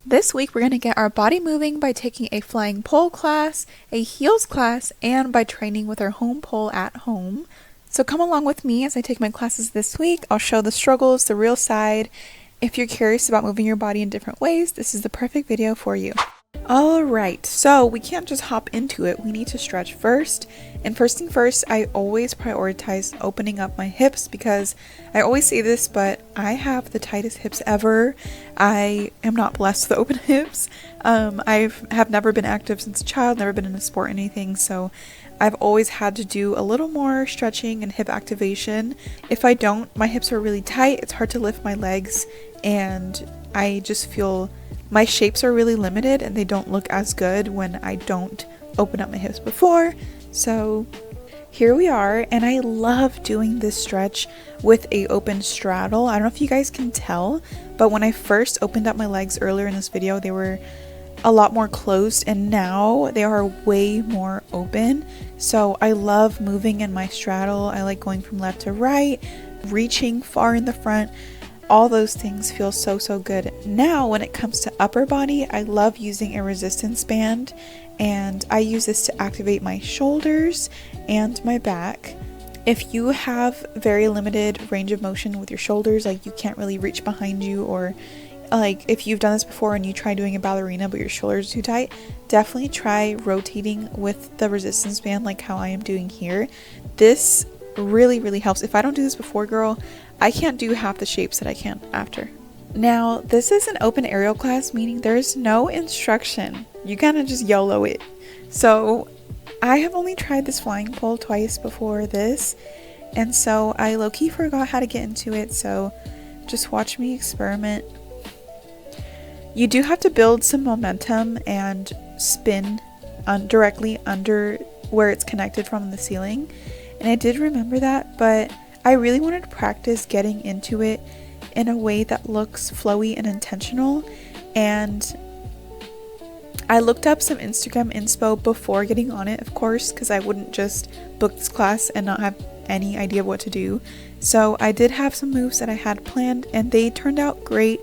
This week we're going to get our body moving by taking a flying pole class, a heels class, and by training with our home pole at home. So come along with me as I take my classes this week. I'll show the struggles, the real side. If you're curious about moving your body in different ways, this is the perfect video for you. Alright, so we can't just hop into it, we need to stretch first. And first thing first, I always prioritize opening up my hips because I always say this, but I have the tightest hips ever. I am not blessed with open hips. I have never been active since a child, never been in a sport or anything, so I've always had to do a little more stretching and hip activation. If I don't, my hips are really tight, it's hard to lift my legs, and I just feel my shapes are really limited and they don't look as good when I don't open up my hips before. So here we are, and I love doing this stretch with a open straddle. I don't know if you guys can tell, but when I first opened up my legs earlier in this video, they were a lot more closed, and now they are way more open. So I love moving in my straddle. I like going from left to right, reaching far in the front. All those things feel so good. Now when it comes to upper body, I love using a resistance band, and I use this to activate my shoulders and my back. If you have very limited range of motion with your shoulders, like you can't really reach behind you, or like if you've done this before and you try doing a ballerina but your shoulders are too tight, definitely try rotating with the resistance band like how I am doing here. This really helps. If I don't do this before, girl, I can't do half the shapes that I can after. Now, this is an open aerial class, meaning there's no instruction. You kind of just YOLO it. So I have only tried this flying pole twice before this, and so I low-key forgot how to get into it, so just watch me experiment. You do have to build some momentum and spin directly under where it's connected from the ceiling, and I did remember that, but I really wanted to practice getting into it in a way that looks flowy and intentional, and I looked up some Instagram inspo before getting on it, of course, because I wouldn't just book this class and not have any idea of what to do. So I did have some moves that I had planned, and they turned out great,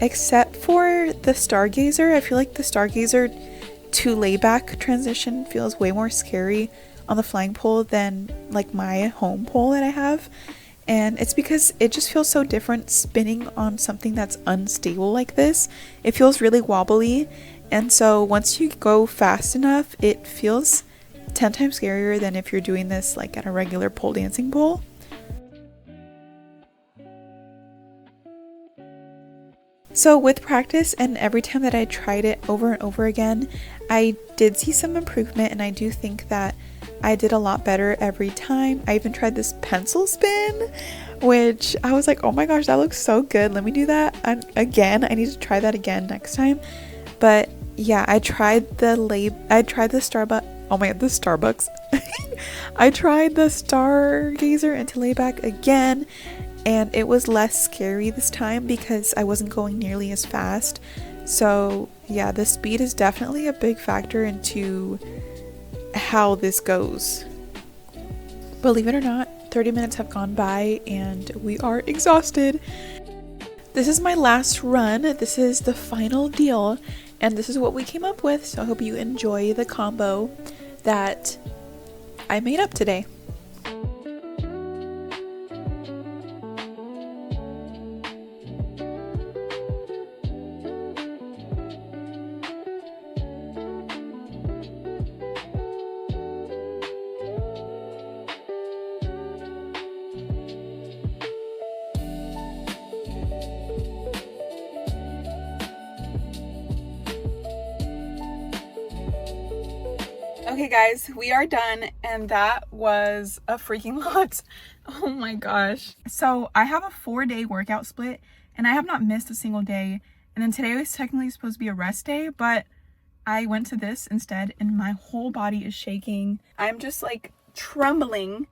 except for the stargazer. I feel like the stargazer to layback transition feels way more scary on the flying pole than like my home pole that I have, and it's because it just feels so different spinning on something that's unstable like this. It feels really wobbly, and so once you go fast enough, it feels 10 times scarier than if you're doing this like at a regular pole dancing pole. So with practice and every time that I tried it over and over again, I did see some improvement, and I do think that I did a lot better every time. I even tried this pencil spin, which I was like, oh my gosh, that looks so good. Let me do that again. I need to try that again next time. But yeah, I tried the Starbucks. Oh my god, the Starbucks. I tried the stargazer into layback again, and it was less scary this time because I wasn't going nearly as fast. So yeah, the speed is definitely a big factor into how this goes. Believe it or not, 30 minutes have gone by and we are exhausted. This is my last run. This is the final deal, and this is what we came up with. So I hope you enjoy the combo that I made up today. Okay guys, we are done, and that was a freaking lot. Oh my gosh. So I have a 4-day workout split, and I have not missed a single day, and then today was technically supposed to be a rest day, but I went to this instead, and my whole body is shaking. I'm just like trembling.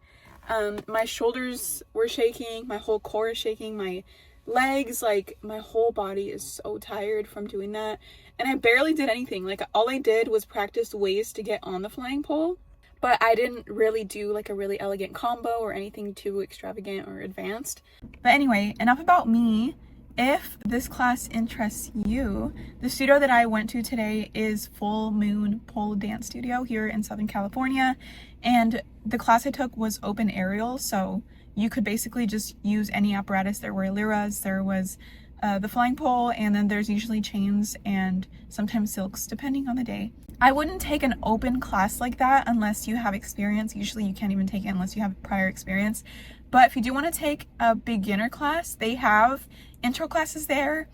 My shoulders were shaking, my whole core is shaking, my legs, like my whole body is so tired from doing that. And I barely did anything. Like all I did was practice ways to get on the flying pole, but I didn't really do like a really elegant combo or anything too extravagant or advanced. But anyway, enough about me. If this class interests you, the studio that I went to today is Full Moon Pole Dance Studio here in Southern California, and the class I took was open aerial, so you could basically just use any apparatus. There were liras, there was the flying pole, and then there's usually chains and sometimes silks depending on the day. I wouldn't take an open class like that unless you have experience. Usually you can't even take it unless you have prior experience. But if you do want to take a beginner class, they have intro classes there.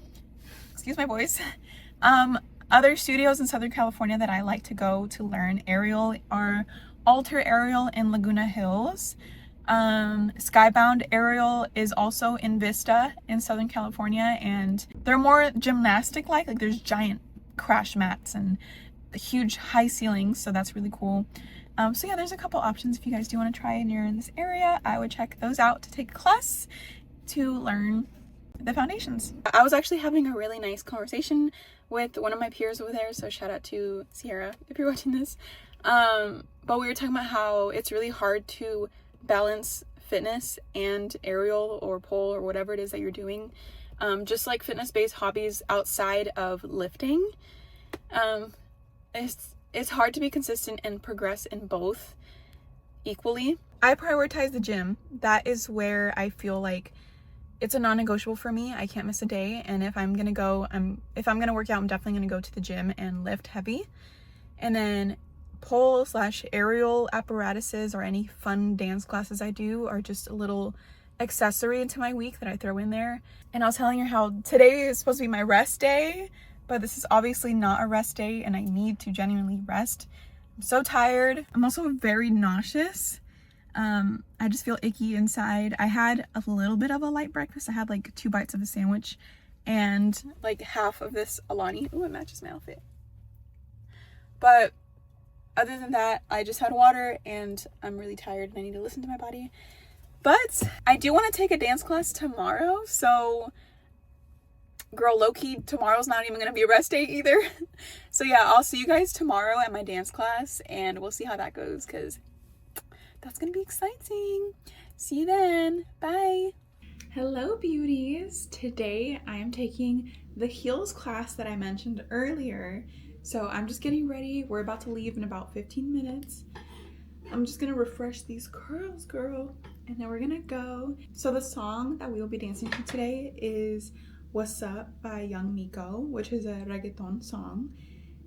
Excuse my voice. Other studios in Southern California that I like to go to learn aerial are Alter Aerial in Laguna Hills. Skybound Aerial is also in Vista in Southern California, and they're more gymnastic like there's giant crash mats and huge high ceilings, so that's really cool. So yeah, there's a couple options if you guys do want to try and you're in this area. I would check those out to take a class to learn the foundations. I was actually having a really nice conversation with one of my peers over there, so shout out to Sierra if you're watching this. But we were talking about how it's really hard to balance fitness and aerial or pole or whatever it is that you're doing. Just like fitness-based hobbies outside of lifting. It's hard to be consistent and progress in both equally. I prioritize the gym. That is where I feel like it's a non-negotiable for me. I can't miss a day, and if I'm gonna work out, I'm definitely gonna go to the gym and lift heavy. And then pole/aerial apparatuses or any fun dance classes I do are just a little accessory into my week that I throw in there. And I was telling her how today is supposed to be my rest day, but this is obviously not a rest day and I need to genuinely rest. I'm so tired. I'm also very nauseous. I just feel icky inside. I had a little bit of a light breakfast. I had like 2 bites of a sandwich and like half of this Alani. Ooh, it matches my outfit. But other than that, I just had water and I'm really tired and I need to listen to my body. But I do want to take a dance class tomorrow, so girl, low-key, tomorrow's not even gonna be a rest day either. So yeah, I'll see you guys tomorrow at my dance class and we'll see how that goes, because that's gonna be exciting. See you then. Bye. Hello beauties. Today I am taking the heels class that I mentioned earlier. So I'm just getting ready. We're about to leave in about 15 minutes. I'm just gonna refresh these curls, girl, and then we're gonna go. So the song that we will be dancing to today is What's Up by Young Miko, which is a reggaeton song.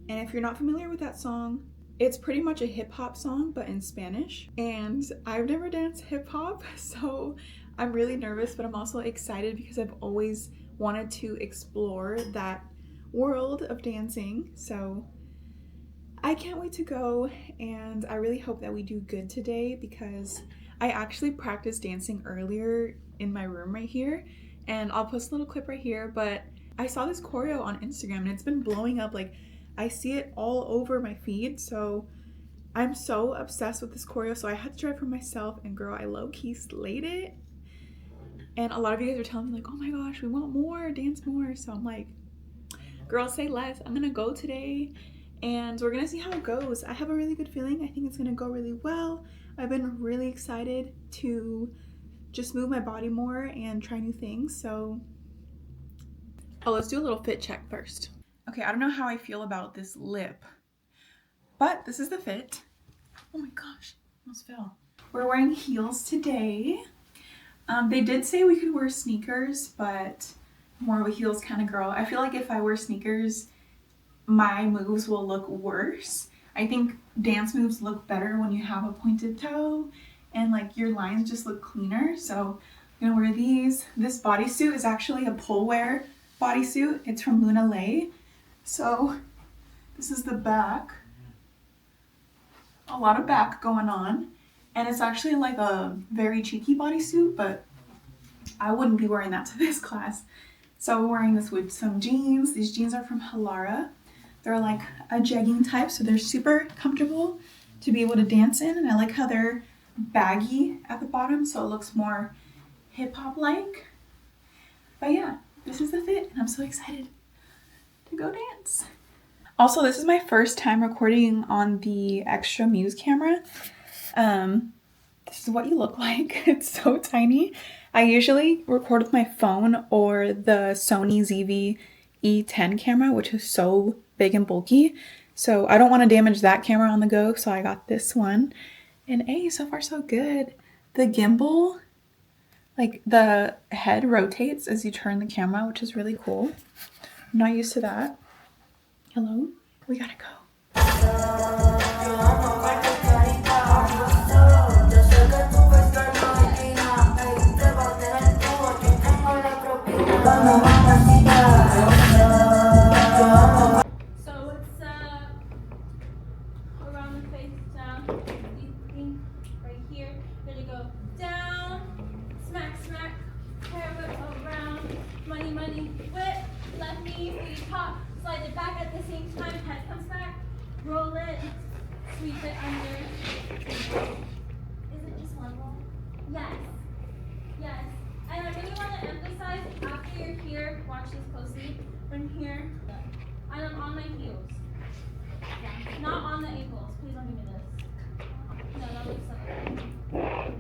And if you're not familiar with that song, it's pretty much a hip-hop song, but in Spanish. And I've never danced hip-hop, so I'm really nervous, but I'm also excited because I've always wanted to explore that world of dancing. So I can't wait to go, and I really hope that we do good today because I actually practiced dancing earlier in my room right here, and I'll post a little clip right here, but I saw this choreo on Instagram and it's been blowing up. Like, I see it all over my feed, so I'm so obsessed with this choreo, so I had to try it for myself, and girl, I low-key slayed it. And a lot of you guys are telling me like, oh my gosh, we want more, dance more. So I'm like, girl, say less. I'm gonna go today and we're gonna see how it goes. I have a really good feeling. I think it's gonna go really well. I've been really excited to just move my body more and try new things. So, let's do a little fit check first. Okay, I don't know how I feel about this lip, but this is the fit. Oh my gosh, almost fell. We're wearing heels today. They did say we could wear sneakers, but I'm more of a heels kind of girl. I feel like if I wear sneakers, my moves will look worse. I think dance moves look better when you have a pointed toe and like your lines just look cleaner. So I'm gonna wear these. This bodysuit is actually a pole wear bodysuit. It's from Luna Lay. So this is the back. A lot of back going on. And it's actually like a very cheeky bodysuit, but I wouldn't be wearing that to this class. So we're wearing this with some jeans. These jeans are from Halara. They're like a jegging type, so they're super comfortable to be able to dance in. And I like how they're baggy at the bottom, so it looks more hip-hop like. But yeah, this is the fit, and I'm so excited to go dance. Also, this is my first time recording on the Extra Muse camera. This is what you look like. It's so tiny. I usually record with my phone or the Sony ZV-E10 camera, which is so big and bulky. So I don't want to damage that camera on the go, so I got this one. And hey, so far so good. The gimbal, like the head rotates as you turn the camera, which is really cool. I'm not used to that. Hello? We gotta go. So it's around the face down, right here. Gonna go down, smack, smack, hair whip around, money, money, whip, left knee, we pop, slide it back at the same time, head comes back, roll it, sweep it under. Is it just one roll? Yes. Yes. And I really want to emphasize after you're here, watch this closely, when here, and I'm on my heels. Yeah. Not on the ankles. Please don't give me this. No, that looks like yeah.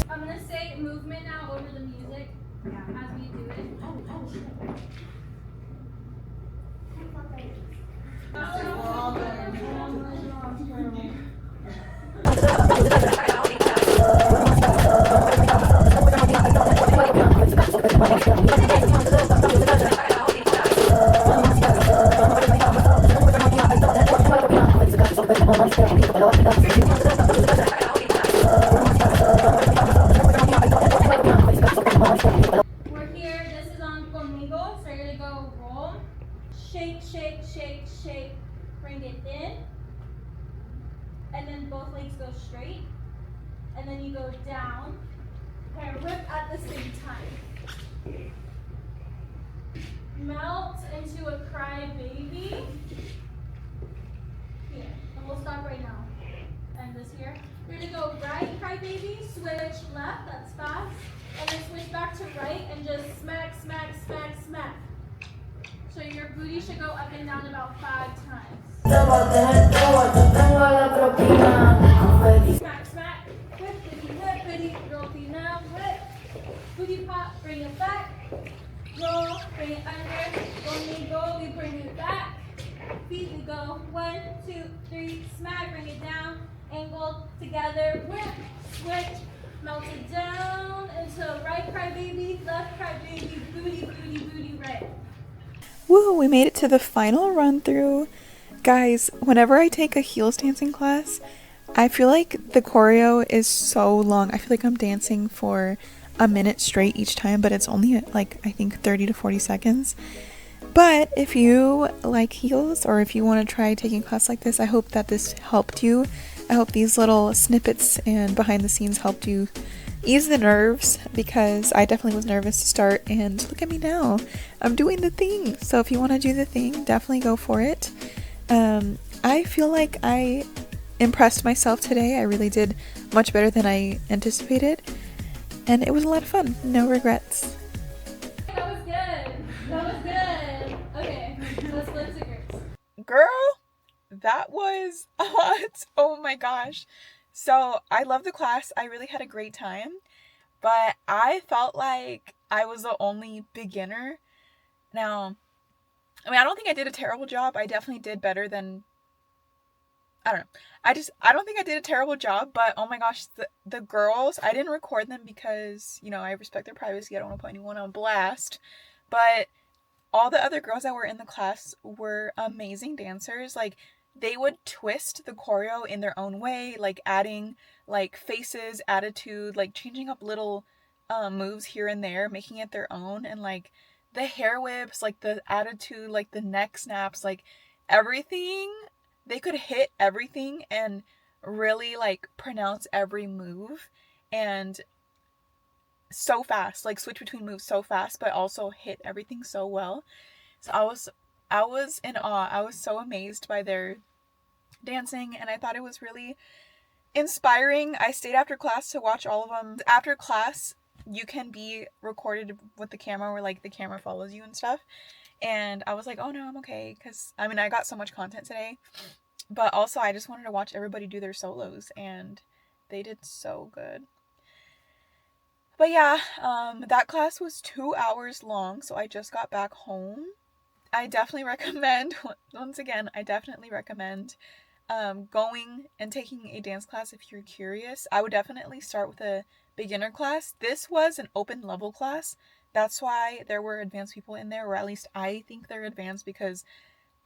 I'm gonna say movement now over the music as we do it. Oh shit. We're here. This is on conmigo. So you're gonna go roll, shake, shake, shake, shake. Bring it in, and then both legs go straight, and then you go down. Hair whip at the same time. Melt into a cry baby. Here, and we'll stop right now. And this here. We're gonna go right, cry baby, switch left, that's fast, and then switch back to right and just smack, smack, smack, smack. So your booty should go up and down about 5 times. Smack, smack, whippity, whippity, rotina, whip, booty pop, bring it back, roll, bring it under, conmigo, we bring it back, feet, we go 1, 2, 3, smack, bring it down, angle, together, whip, switch, melt it down into right cry baby, left cry baby, booty, booty, booty, right. Woo, we made it to the final run through. Guys, whenever I take a heels dancing class, I feel like the choreo is so long. I feel like I'm dancing for a minute straight each time, but it's only like I think 30 to 40 seconds. But if you like heels or if you want to try taking a class like this, I hope that this helped you. I hope these little snippets and behind the scenes helped you ease the nerves, because I definitely was nervous to start, and look at me now. I'm doing the thing. So if you want to do the thing, definitely go for it. I feel like I impressed myself today. I really did much better than I anticipated, and it was a lot of fun. No regrets. That was good. That was good. Okay, let's flip to girls. Girl, that was a lot. Oh my gosh. So I love the class. I really had a great time, but I felt like I was the only beginner. Now, I mean, I don't think I did a terrible job. I definitely did better than, I don't know. I don't think I did a terrible job, but oh my gosh, the girls, I didn't record them because, you know, I respect their privacy. I don't want to put anyone on blast. But all the other girls that were in the class were amazing dancers. Like, they would twist the choreo in their own way, like adding like faces, attitude, like changing up little moves here and there, making it their own. And like the hair whips, like the attitude, like the neck snaps, like everything. They could hit everything and really like pronounce every move. And so fast, like switch between moves so fast, but also hit everything so well. So I was in awe. I was so amazed by their dancing, and I thought it was really inspiring. I stayed after class to watch all of them. After class, you can be recorded with the camera where like the camera follows you and stuff. And I was like, oh no, I'm okay. Because I mean, I got so much content today. But also, I just wanted to watch everybody do their solos. And they did so good. But yeah, that class was 2 hours long. So I just got back home. I definitely recommend, once again, I definitely recommend going and taking a dance class if you're curious. I would definitely start with a beginner class. This was an open level class. That's why there were advanced people in there, or at least I think they're advanced because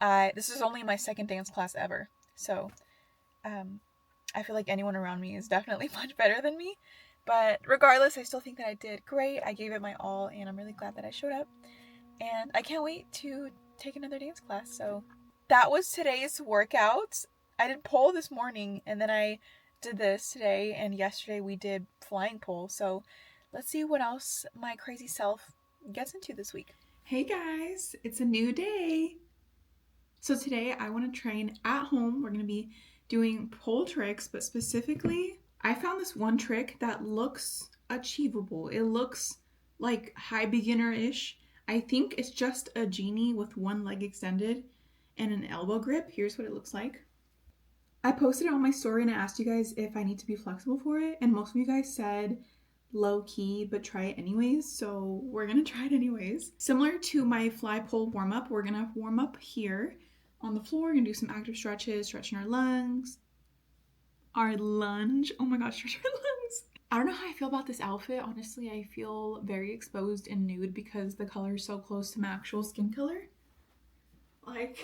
this is only my second dance class ever. So I feel like anyone around me is definitely much better than me. But regardless, I still think that I did great. I gave it my all, and I'm really glad that I showed up. And I can't wait to take another dance class. So that was today's workout. I did pole this morning, and then I did this today, and yesterday we did flying pole. So let's see what else my crazy self gets into this week. Hey guys, it's a new day. So today I want to train at home. We're going to be doing pole tricks, but specifically, I found this one trick that looks achievable. It looks like high beginner-ish. I think it's just a genie with one leg extended and an elbow grip. Here's what it looks like. I posted it on my story and I asked you guys if I need to be flexible for it, and most of you guys said low key, but try it anyways. So we're gonna try it anyways. Similar to my fly pole warm up, we're gonna warm up here on the floor. We're gonna do some active stretches, stretching our lungs. Our lunge. Oh my gosh, stretch our lungs. I don't know how I feel about this outfit. Honestly, I feel very exposed and nude because the color is so close to my actual skin color. Like,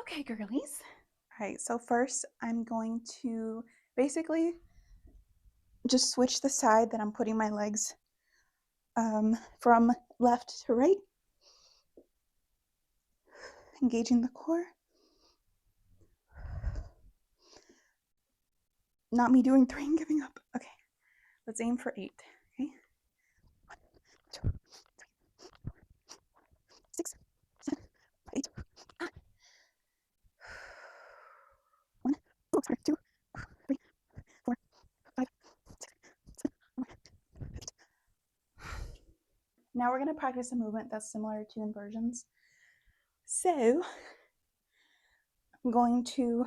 okay, girlies. All right, so first I'm going to basically just switch the side that I'm putting my legs from left to right, engaging the core. Not me doing 3 and giving up. Okay, let's aim for 8. Okay. 1, 2, 3, 6, 7, 8. 1, 2, 3, 4, 5, 6, 7, 8. Now we're going to practice a movement that's similar to inversions. So I'm going to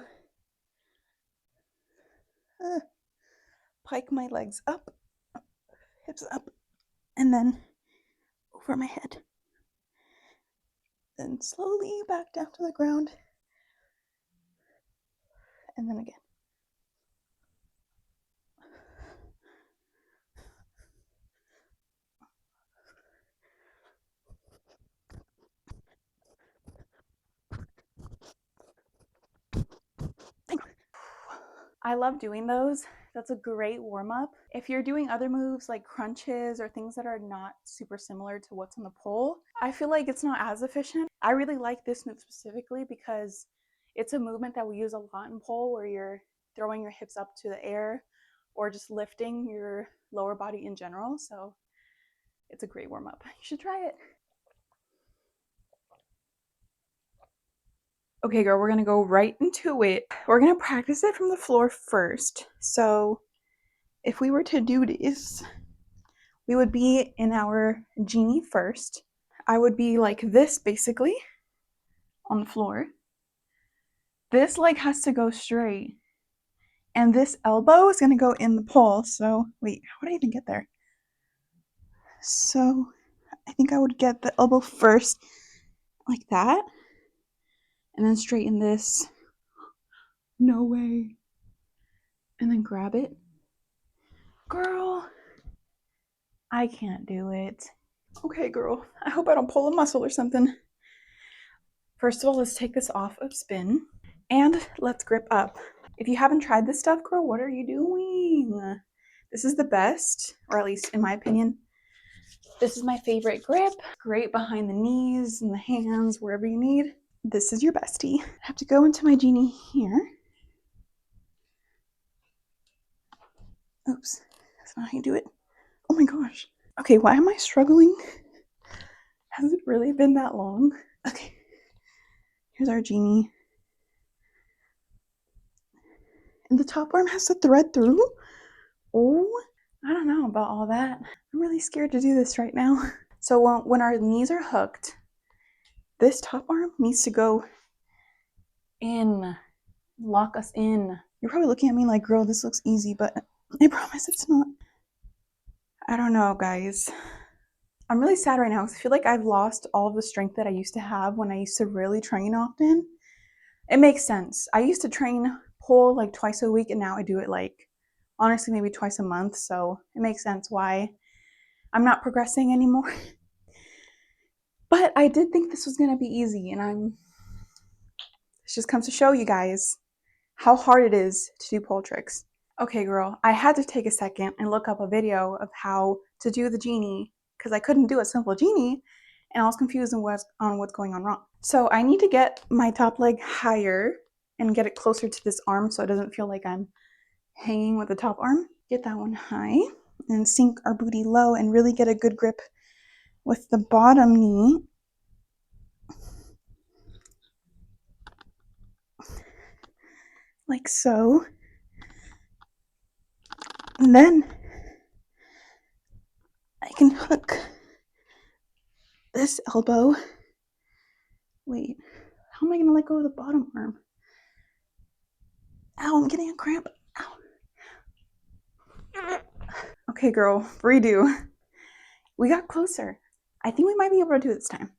pike my legs up, hips up, and then over my head. Then slowly back down to the ground. And then again. I love doing those. That's a great warm-up. If you're doing other moves like crunches or things that are not super similar to what's on the pole, I feel like it's not as efficient. I really like this move specifically because it's a movement that we use a lot in pole where you're throwing your hips up to the air or just lifting your lower body in general. So it's a great warm-up. You should try it. Okay, girl, we're gonna go right into it. We're gonna practice it from the floor first. So if we were to do this, we would be in our genie first. I would be like this basically on the floor. This leg has to go straight. And this elbow is gonna go in the pole. So wait, how did I even get there? So I think I would get the elbow first like that. And then straighten this. No way. And then grab it. Girl, I can't do it. Okay, girl. I hope I don't pull a muscle or something. First of all, let's take this off of spin and let's grip up. If you haven't tried this stuff, girl, what are you doing? This is the best, or at least in my opinion, this is my favorite grip. Great behind the knees and the hands, wherever you need. This is your bestie. I have to go into my genie here. Oops, that's not how you do it. Oh my gosh. Okay, why am I struggling? Has it really been that long? Okay, here's our genie. And the top arm has to thread through? Oh, I don't know about all that. I'm really scared to do this right now. So when our knees are hooked, this top arm needs to go in, lock us in. You're probably looking at me like, girl, this looks easy, but I promise it's not. I don't know, guys. I'm really sad right now because I feel like I've lost all of the strength that I used to have when I used to really train often. It makes sense. I used to train pole like twice a week, and now I do it like, honestly, maybe twice a month. So it makes sense why I'm not progressing anymore. But I did think this was going to be easy, and this just comes to show you guys how hard it is to do pole tricks. Okay, girl, I had to take a second and look up a video of how to do the genie because I couldn't do a simple genie and I was confused on what's going on wrong. So I need to get my top leg higher and get it closer to this arm so it doesn't feel like I'm hanging with the top arm. Get that one high and sink our booty low and really get a good grip with the bottom knee. Like so. And then I can hook this elbow. Wait, how am I gonna let go of the bottom arm? Ow, I'm getting a cramp. Ow. Okay, girl, redo. We got closer. I think we might be able to do it this time.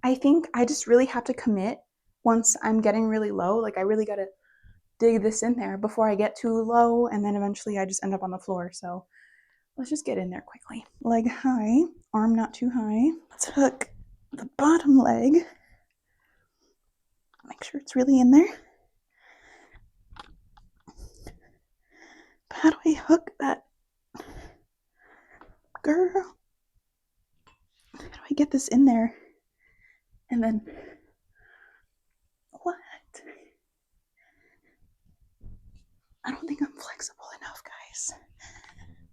I think I just really have to commit once I'm getting really low. Like, I really gotta dig this in there before I get too low, and then eventually I just end up on the floor. So let's just get in there quickly. Leg high, arm not too high. Let's hook the bottom leg. Make sure it's really in there. How do I hook that? Girl. How do I get this in there? And then, what? I don't think I'm flexible enough, guys.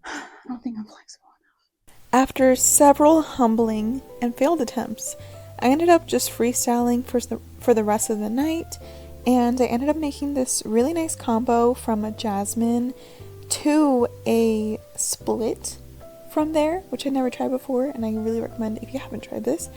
I don't think I'm flexible enough. After several humbling and failed attempts, I ended up just freestyling for the rest of the night, and I ended up making this really nice combo from a jasmine to a split from there, which I never tried before, and I really recommend if you haven't tried this.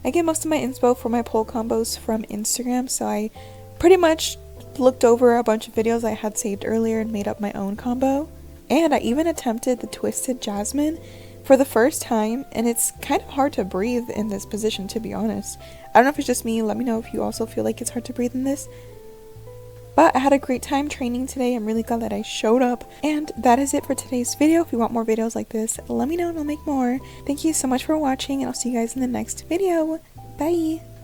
I get most of my inspo for my pole combos from Instagram, so I pretty much looked over a bunch of videos I had saved earlier and made up my own combo. And I even attempted the twisted jasmine for the first time, and it's kind of hard to breathe in this position, to be honest. I don't know if it's just me. Let me know if you also feel like it's hard to breathe in this. But I had a great time training today. I'm really glad that I showed up. And that is it for today's video. If you want more videos like this, let me know and I'll make more. Thank you so much for watching, and I'll see you guys in the next video. Bye!